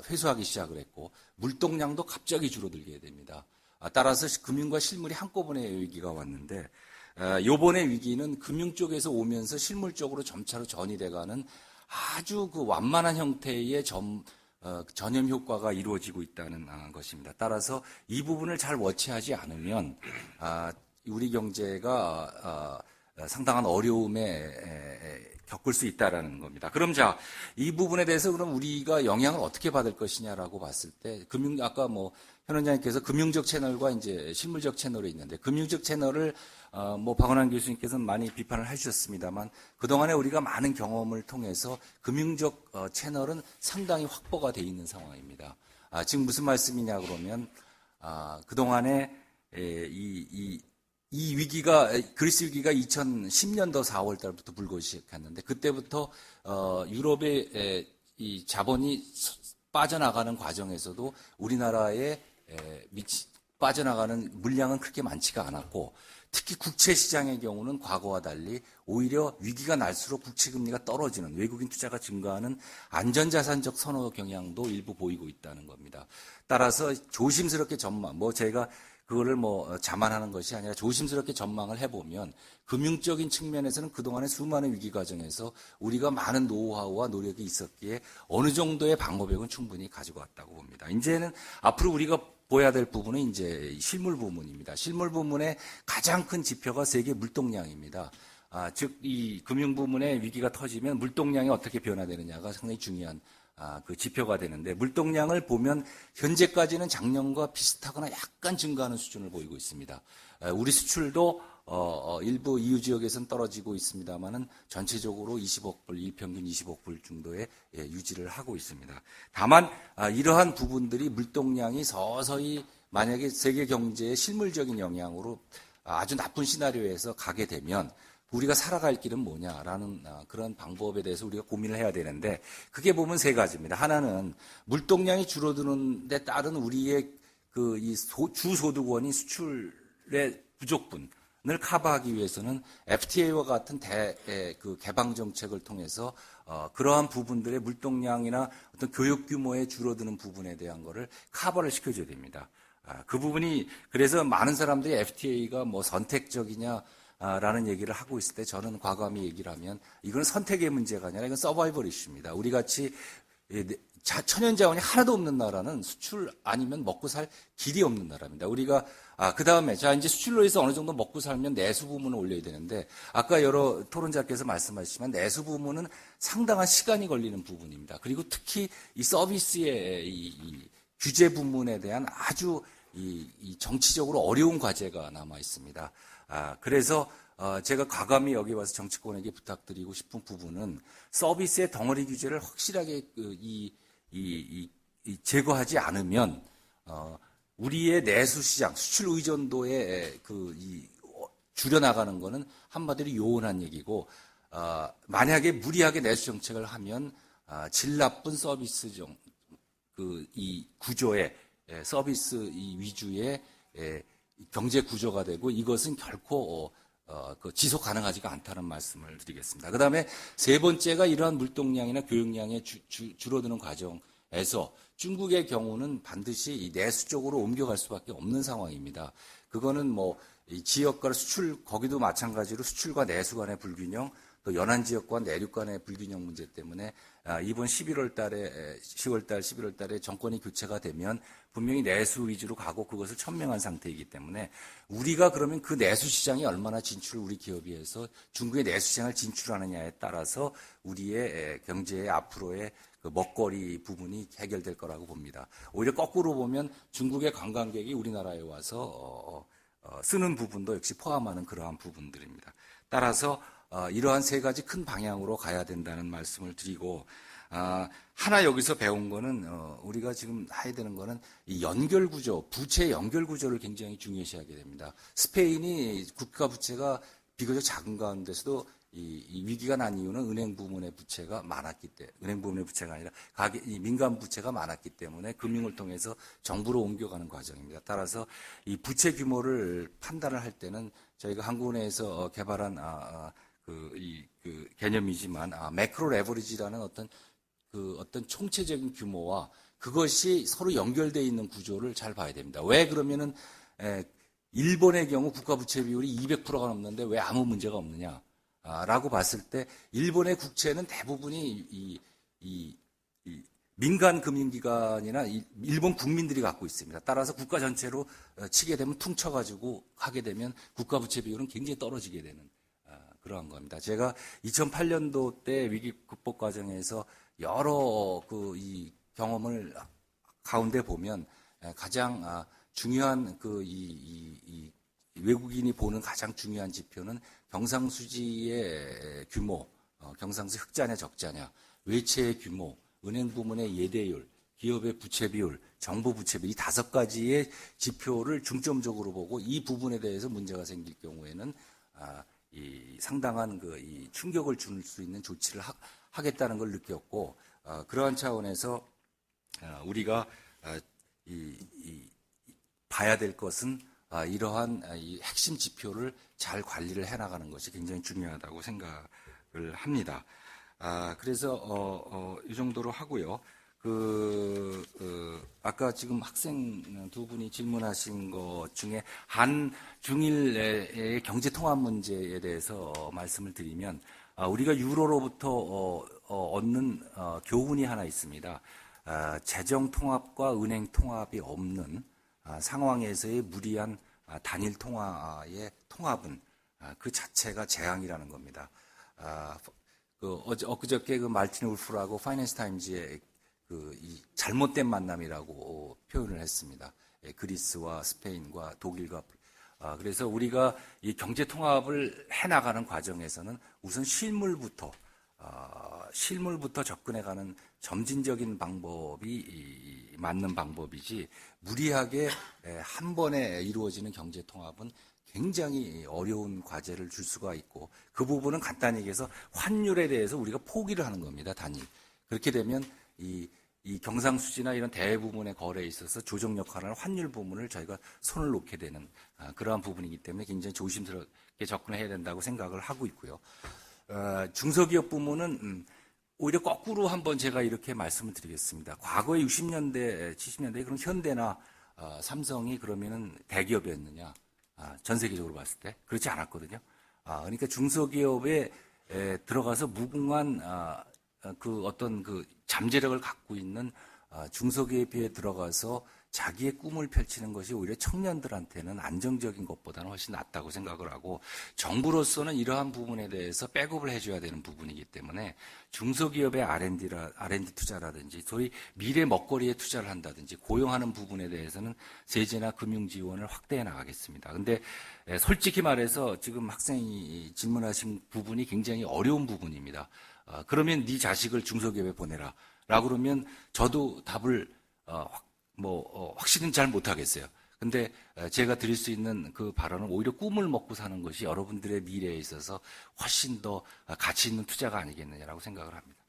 회수하기 시작을 했고 물동량도 갑자기 줄어들게 됩니다. 따라서 금융과 실물이 한꺼번에 위기가 왔는데 요번에 위기는 금융 쪽에서 오면서 실물 쪽으로 점차로 전이돼가는 아주 그 완만한 형태의 전염 효과가 이루어지고 있다는 것입니다. 따라서 이 부분을 잘 워치하지 않으면 우리 경제가 상당한 어려움에 겪을 수 있다라는 겁니다. 그럼 자, 이 부분에 대해서 그럼 우리가 영향을 어떻게 받을 것이냐라고 봤을 때 아까 현 원장님께서 금융적 채널과 이제 실물적 채널이 있는데 금융적 채널을 박원환 교수님께서는 많이 비판을 해주셨습니다만 그동안에 우리가 많은 경험을 통해서 금융적 채널은 상당히 확보가 돼 있는 상황입니다. 지금 무슨 말씀이냐 그러면 그동안에 이 위기가 그리스 위기가 2010년도 4월 달부터 불고 시작했는데 그때부터 유럽의 이 자본이 빠져나가는 과정에서도 우리나라에 빠져나가는 물량은 그렇게 많지가 않았고 특히 국채 시장의 경우는 과거와 달리 오히려 위기가 날수록 국채 금리가 떨어지는 외국인 투자가 증가하는 안전자산적 선호 경향도 일부 보이고 있다는 겁니다. 따라서 조심스럽게 제가 그거를 자만하는 것이 아니라 조심스럽게 전망을 해보면 금융적인 측면에서는 그동안의 수많은 위기 과정에서 우리가 많은 노하우와 노력이 있었기에 어느 정도의 방어벽은 충분히 가지고 왔다고 봅니다. 이제는 앞으로 우리가 보여야 될 부분은 이제 실물 부문입니다. 실물 부문의 가장 큰 지표가 세계 물동량입니다. 즉, 이 금융 부문의 위기가 터지면 물동량이 어떻게 변화되느냐가 상당히 중요한 그 지표가 되는데 물동량을 보면 현재까지는 작년과 비슷하거나 약간 증가하는 수준을 보이고 있습니다. 우리 수출도 일부 EU 지역에서는 떨어지고 있습니다만은 전체적으로 20억 불, 일평균 20억 불 정도의 유지를 하고 있습니다. 다만 이러한 부분들이 물동량이 서서히 만약에 세계 경제의 실물적인 영향으로 아주 나쁜 시나리오에서 가게 되면 우리가 살아갈 길은 뭐냐라는 그런 방법에 대해서 우리가 고민을 해야 되는데 그게 보면 세 가지입니다. 하나는 물동량이 줄어드는 데 따른 우리의 주소득원인 수출의 부족분을 커버하기 위해서는 FTA와 같은 개방 정책을 통해서 그러한 부분들의 물동량이나 어떤 교육 규모의 줄어드는 부분에 대한 거를 커버를 시켜줘야 됩니다. 그 부분이 그래서 많은 사람들이 FTA가 선택적이냐 라는 얘기를 하고 있을 때 저는 과감히 얘기를 하면 이건 선택의 문제가 아니라 이건 서바이벌 이슈입니다. 우리 같이 천연 자원이 하나도 없는 나라는 수출 아니면 먹고 살 길이 없는 나라입니다. 우리가 그 다음에 이제 수출로 해서 어느 정도 먹고 살면 내수 부문을 올려야 되는데 아까 여러 토론자께서 말씀하시지만 내수 부문은 상당한 시간이 걸리는 부분입니다. 그리고 특히 이 서비스의 이 규제 부문에 대한 아주 이 정치적으로 어려운 과제가 남아 있습니다. 그래서 제가 과감히 여기 와서 정치권에게 부탁드리고 싶은 부분은 서비스의 덩어리 규제를 확실하게 제거하지 않으면 우리의 내수 시장, 수출 의존도에 줄여나가는 거는 한마디로 요원한 얘기고 만약에 무리하게 내수 정책을 하면 질 나쁜 서비스 이 구조의 서비스 이 위주의 경제 구조가 되고 이것은 결코 지속 가능하지가 않다는 말씀을 드리겠습니다. 그 다음에 세 번째가 이러한 물동량이나 교육량의 줄어드는 과정에서 중국의 경우는 반드시 이 내수 쪽으로 옮겨갈 수밖에 없는 상황입니다. 그거는 이 지역과 수출, 거기도 마찬가지로 수출과 내수 간의 불균형, 또 연안 지역과 내륙 간의 불균형 문제 때문에 이번 10월 달에 정권이 교체가 되면 분명히 내수 위주로 가고 그것을 천명한 상태이기 때문에 우리가 그러면 그 내수 시장이 얼마나 우리 기업이 해서 중국의 내수 시장을 진출하느냐에 따라서 우리의 경제의 앞으로의 그 먹거리 부분이 해결될 거라고 봅니다. 오히려 거꾸로 보면 중국의 관광객이 우리나라에 와서 쓰는 부분도 역시 포함하는 그러한 부분들입니다. 따라서 이러한 세 가지 큰 방향으로 가야 된다는 말씀을 드리고 하나 여기서 배운 거는 우리가 지금 해야 되는 거는 이 연결 구조, 부채 연결 구조를 굉장히 중요시하게 됩니다. 스페인이 국가 부채가 비교적 작은 가운데서도 이 위기가 난 이유는 은행 부문의 부채가 많았기 때문에 은행 부문의 부채가 아니라 민간 부채가 많았기 때문에 금융을 통해서 정부로 옮겨가는 과정입니다. 따라서 이 부채 규모를 판단을 할 때는 저희가 한국은행에서 개발한 개념이지만 매크로 레버리지라는 어떤 총체적인 규모와 그것이 서로 연결되어 있는 구조를 잘 봐야 됩니다. 왜 그러면은 일본의 경우 국가부채 비율이 200%가 넘는데 왜 아무 문제가 없느냐? 라고 봤을 때 일본의 국채는 대부분이 이 민간 금융기관이나 일본 국민들이 갖고 있습니다. 따라서 국가 전체로 치게 되면 퉁쳐가지고 하게 되면 국가부채 비율은 굉장히 떨어지게 되는 그러한 겁니다. 제가 2008년도 때 위기 극복 과정에서 여러 이 경험을 가운데 보면 가장 중요한 외국인이 보는 가장 중요한 지표는 경상수지의 규모, 경상수 흑자냐 적자냐, 외채의 규모, 은행 부문의 예대율, 기업의 부채 비율, 정부 부채 비율 이 5가지의 지표를 중점적으로 보고 이 부분에 대해서 문제가 생길 경우에는 이 상당한 이 충격을 줄 수 있는 조치를 하겠다는 걸 느꼈고 그러한 차원에서 우리가 봐야 될 것은 이러한 이 핵심 지표를 잘 관리를 해나가는 것이 굉장히 중요하다고 생각을 합니다. 그래서 이 정도로 하고요. 아까 지금 학생 두 분이 질문하신 것 중에 한중일의 경제 통합 문제에 대해서 말씀을 드리면 우리가 유로로부터 얻는 교훈이 하나 있습니다. 재정 통합과 은행 통합이 없는 상황에서의 무리한 단일 통화의 통합은 그 자체가 재앙이라는 겁니다. 엊그저께 마르틴 울프라고 파이낸스 타임즈의 이 잘못된 만남이라고 표현을 했습니다. 그리스와 스페인과 독일과 그래서 우리가 이 경제 통합을 해나가는 과정에서는 우선 실물부터 접근해가는 점진적인 방법이 맞는 방법이지 무리하게 한 번에 이루어지는 경제 통합은 굉장히 어려운 과제를 줄 수가 있고 그 부분은 간단히 얘기해서 환율에 대해서 우리가 포기를 하는 겁니다. 단위. 그렇게 되면 이 경상수지나 이런 대부분의 거래에 있어서 조정 역할을 하는 환율 부분을 저희가 손을 놓게 되는 그러한 부분이기 때문에 굉장히 조심스럽게 접근해야 된다고 생각을 하고 있고요. 중소기업 부문은 오히려 거꾸로 한번 제가 이렇게 말씀을 드리겠습니다. 과거에 60년대, 70년대에 그럼 현대나 삼성이 그러면은 대기업이었느냐? 전 세계적으로 봤을 때 그렇지 않았거든요. 그러니까 중소기업에 들어가서 무궁한 어떤 잠재력을 갖고 있는 중소기업에 들어가서 자기의 꿈을 펼치는 것이 오히려 청년들한테는 안정적인 것보다는 훨씬 낫다고 생각을 하고 정부로서는 이러한 부분에 대해서 백업을 해줘야 되는 부분이기 때문에 중소기업의 R&D 투자라든지 소위 미래 먹거리에 투자를 한다든지 고용하는 부분에 대해서는 세제나 금융 지원을 확대해 나가겠습니다. 근데 솔직히 말해서 지금 학생이 질문하신 부분이 굉장히 어려운 부분입니다. 그러면 네 자식을 중소기업에 보내라 라고 그러면 저도 답을 확실히는 잘 못하겠어요. 근데 제가 드릴 수 있는 그 발언은 오히려 꿈을 먹고 사는 것이 여러분들의 미래에 있어서 훨씬 더 가치 있는 투자가 아니겠느냐라고 생각을 합니다.